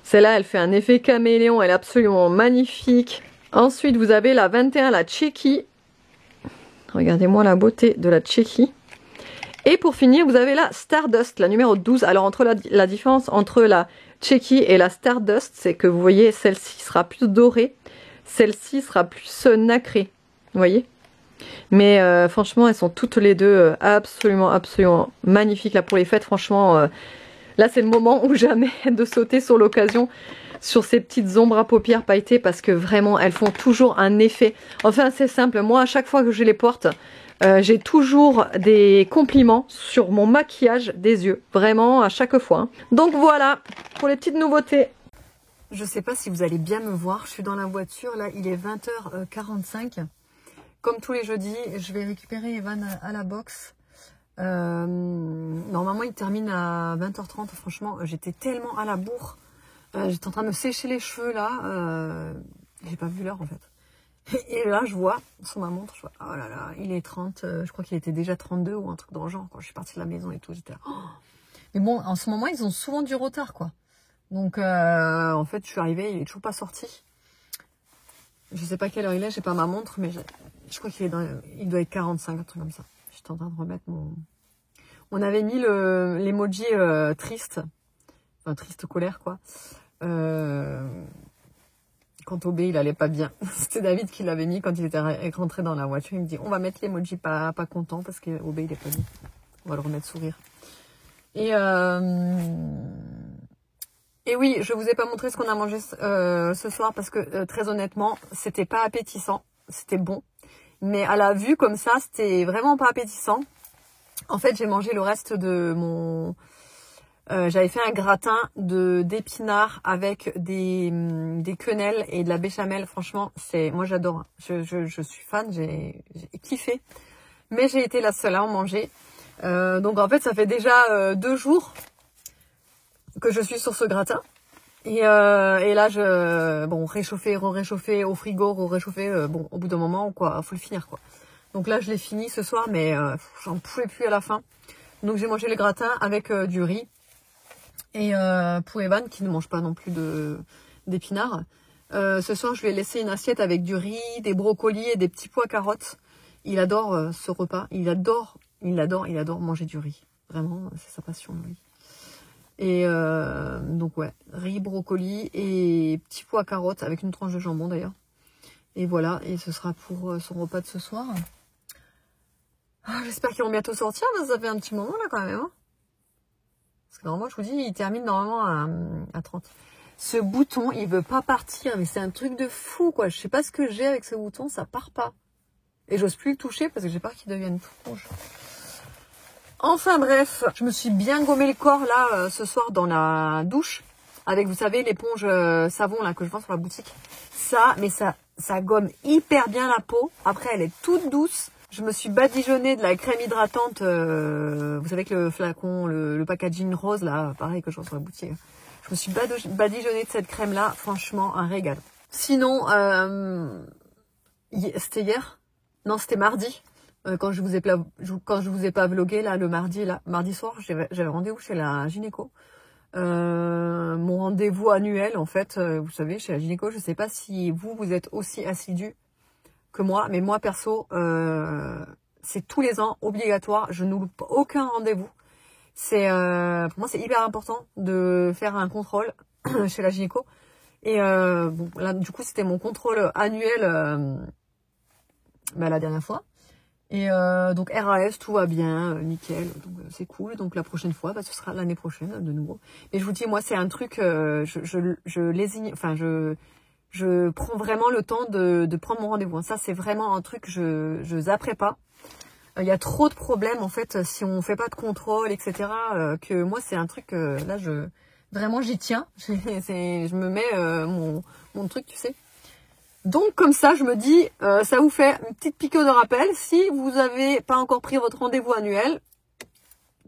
Celle-là elle fait un effet caméléon, elle est absolument magnifique. Ensuite vous avez la 21, la Cheeky. Regardez-moi la beauté de la Cheeky. Et pour finir, vous avez la Stardust, la numéro 12. Alors, entre la différence entre la Cheeky et la Stardust, c'est que vous voyez, celle-ci sera plus dorée. Celle-ci sera plus nacrée. Vous voyez? Mais franchement, elles sont toutes les deux absolument, absolument magnifiques. Là, pour les fêtes, franchement, là, c'est le moment ou jamais de sauter sur l'occasion sur ces petites ombres à paupières pailletées parce que vraiment, elles font toujours un effet. Enfin, c'est simple. Moi, à chaque fois que je les porte, j'ai toujours des compliments sur mon maquillage des yeux, vraiment à chaque fois. Hein. Donc voilà, pour les petites nouveautés. Je sais pas si vous allez bien me voir, je suis dans la voiture, là il est 20h45. Comme tous les jeudis, je vais récupérer Evan à la boxe. Normalement il termine à 20h30, franchement j'étais tellement à la bourre. J'étais en train de me sécher les cheveux là, j'ai pas vu l'heure en fait. Et là, je vois sur ma montre, je vois, oh là là, il est 30, je crois qu'il était déjà 32 ou un truc dans le genre quand je suis partie de la maison et tout, j'étais là. Oh. Mais bon, en ce moment, ils ont souvent du retard, quoi. Donc, en fait, je suis arrivée, il est toujours pas sorti. Je sais pas quelle heure il est, j'ai pas ma montre, mais je crois qu'il est il doit être 45, un truc comme ça. J'étais en train de remettre mon... On avait mis l'emoji triste, enfin triste colère, quoi. Quand Obé il allait pas bien. C'était David qui l'avait mis quand il était rentré dans la voiture. Il me dit on va mettre l'emoji pas content parce que Obé il est pas bien. On va le remettre sourire. Et oui, je vous ai pas montré ce qu'on a mangé ce soir parce que très honnêtement, c'était pas appétissant. C'était bon. Mais à la vue comme ça, c'était vraiment pas appétissant. En fait, j'ai mangé le reste de mon J'avais fait un gratin d'épinards avec des quenelles et de la béchamel. Franchement, moi j'adore. Je suis fan, j'ai kiffé. Mais j'ai été la seule à en manger. Donc en fait, ça fait déjà 2 jours que je suis sur ce gratin. Et là, réchauffer, réchauffer au frigo, réchauffer. Bon, au bout d'un moment, quoi, faut le finir, quoi. Donc là, je l'ai fini ce soir, mais j'en pouvais plus à la fin. Donc j'ai mangé le gratin avec du riz. Et pour Evan, qui ne mange pas non plus d'épinards, ce soir, je lui ai laissé une assiette avec du riz, des brocolis et des petits pois carottes. Il adore ce repas. Il adore manger du riz. Vraiment, c'est sa passion, le riz. Et donc ouais, riz, brocoli et petits pois carottes avec une tranche de jambon d'ailleurs. Et voilà, et ce sera pour son repas de ce soir. J'espère qu'ils vont bientôt sortir, parce que ça fait un petit moment là quand même. Hein, parce que normalement, je vous dis, il termine normalement à 30. Ce bouton, il veut pas partir, mais c'est un truc de fou quoi. Je sais pas ce que j'ai avec ce bouton, ça part pas. Et j'ose plus le toucher parce que j'ai peur qu'il devienne tout rouge. Enfin bref, je me suis bien gommé le corps là ce soir dans la douche. Avec, vous savez, l'éponge savon là que je vends sur la boutique. Ça gomme hyper bien la peau. Après, elle est toute douce. Je me suis badigeonnée de la crème hydratante. Vous savez que le flacon, le packaging rose là, pareil que je vends sur la boutique. Je me suis badigeonnée de cette crème là. Franchement, un régal. Sinon, c'était hier? Non, c'était mardi. Quand je vous ai pas vlogué là le mardi soir, j'avais rendez-vous chez la gynéco. Mon rendez-vous annuel en fait, vous savez, chez la gynéco. Je sais pas si vous êtes aussi assidus que moi, mais moi perso, c'est tous les ans obligatoire. Je ne loupe aucun rendez-vous. Pour moi c'est hyper important de faire un contrôle chez la gynéco. Et bon là du coup c'était mon contrôle annuel la dernière fois. Et donc RAS, tout va bien, nickel, donc c'est cool. Donc la prochaine fois, ce sera l'année prochaine de nouveau. Et je vous dis, moi c'est un truc, je prends vraiment le temps de prendre mon rendez-vous. Ça c'est vraiment un truc, je zapperai pas. Il y a trop de problèmes en fait si on fait pas de contrôle, etc. Que moi c'est un truc, là vraiment j'y tiens. Je me mets mon truc, tu sais. Donc comme ça, je me dis, ça vous fait une petite piqûre de rappel. Si vous n'avez pas encore pris votre rendez-vous annuel,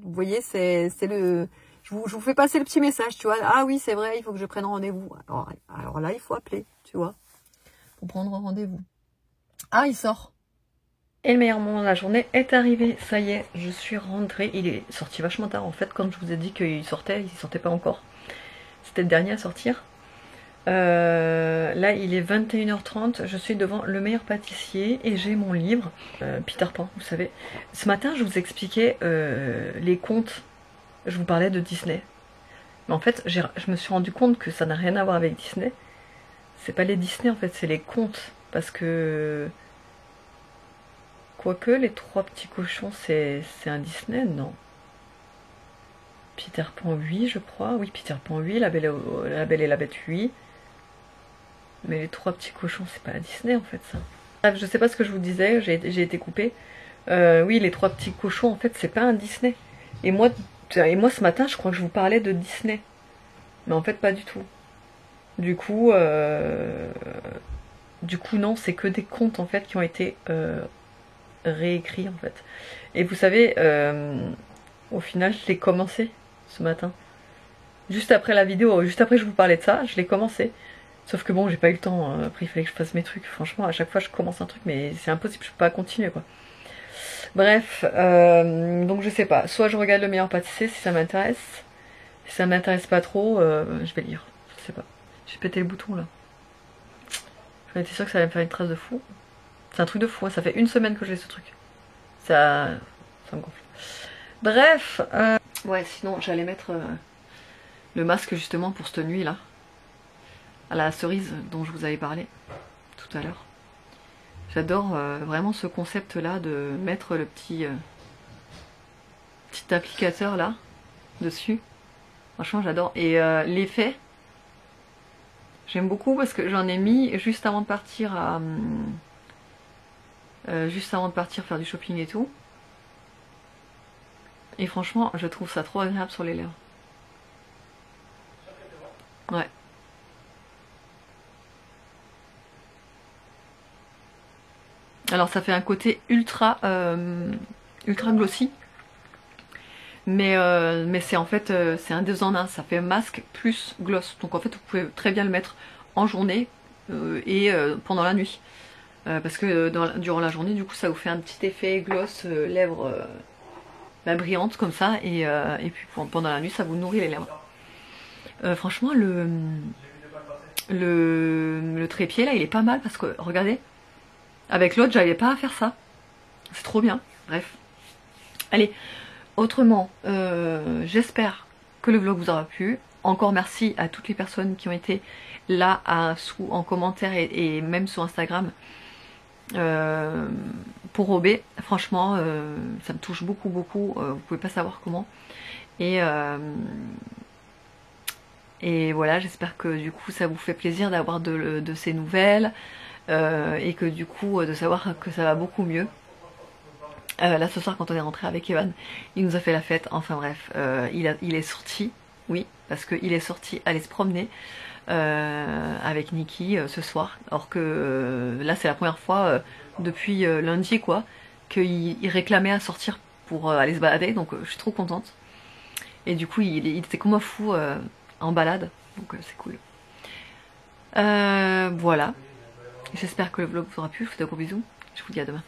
vous voyez, je vous fais passer le petit message, tu vois. Ah oui, c'est vrai, il faut que je prenne rendez-vous. Alors là, il faut appeler, tu vois, pour prendre rendez-vous. Ah, il sort. Et le meilleur moment de la journée est arrivé. Ça y est, je suis rentrée. Il est sorti vachement tard en fait. Quand je vous ai dit qu'il sortait pas encore. C'était le dernier à sortir. Là il est 21h30, je suis devant le meilleur pâtissier et j'ai mon livre Peter Pan, vous savez. Ce matin je vous expliquais les contes, je vous parlais de Disney. Mais en fait je me suis rendu compte que ça n'a rien à voir avec Disney. C'est pas les Disney en fait, c'est les contes. Parce que quoique les 3 petits cochons c'est un Disney, non. Peter Pan 8 je crois, oui Peter Pan 8, la Belle et la Bête 8. Mais les 3 petits cochons, c'est pas à Disney en fait ça. Bref, je sais pas ce que je vous disais, j'ai été coupée. Oui, les 3 petits cochons, en fait, c'est pas un Disney. Et moi ce matin, je crois que je vous parlais de Disney. Mais en fait, pas du tout. Du coup, non, c'est que des contes en fait qui ont été réécrits en fait. Et vous savez, au final, je l'ai commencé ce matin. Juste après la vidéo, juste après je vous parlais de ça, je l'ai commencé. Sauf que bon, j'ai pas eu le temps, après il fallait que je fasse mes trucs. Franchement, à chaque fois je commence un truc, mais c'est impossible, je peux pas continuer quoi. Bref, donc je sais pas. Soit je regarde le meilleur pâtissier si ça m'intéresse. Si ça m'intéresse pas trop, je vais lire. Je sais pas. J'ai pété le bouton là. J'en étais sûre que ça allait me faire une trace de fou. C'est un truc de fou, hein. Ça fait 1 semaine que j'ai ce truc. Ça me gonfle. Bref, ouais, sinon j'allais mettre le masque justement pour cette nuit là. À la cerise dont je vous avais parlé tout à l'heure. J'adore vraiment ce concept là de mettre le petit applicateur là dessus. Franchement j'adore. Et l'effet, j'aime beaucoup parce que j'en ai mis juste avant de partir faire du shopping et tout. Et franchement je trouve ça trop agréable sur les lèvres. Ouais. Alors ça fait un côté ultra glossy. Mais c'est en fait c'est un 2 en 1, ça fait masque plus gloss. Donc en fait vous pouvez très bien le mettre en journée et pendant la nuit. Parce que durant la journée du coup ça vous fait un petit effet gloss, lèvres brillantes comme ça. Et puis pendant la nuit ça vous nourrit les lèvres. Franchement le trépied là il est pas mal parce que regardez, avec l'autre j'arrivais pas à faire ça. C'est trop bien. Bref. Allez. Autrement, j'espère que le vlog vous aura plu. Encore merci à toutes les personnes qui ont été là en commentaire et même sur Instagram pour Robé. Franchement, ça me touche beaucoup, beaucoup. Vous pouvez pas savoir comment. Et voilà, j'espère que du coup ça vous fait plaisir d'avoir de ces nouvelles et que du coup de savoir que ça va beaucoup mieux. Là ce soir quand on est rentré avec Evan, il nous a fait la fête, enfin bref, il est sorti, oui, parce qu'il est sorti aller se promener avec Niki ce soir, alors que là c'est la première fois depuis lundi quoi, qu'il réclamait à sortir pour aller se balader, donc je suis trop contente. Et du coup il était comme un fou en balade, donc c'est cool. Voilà, j'espère que le vlog vous aura plu, je vous fais de gros bisous, je vous dis à demain.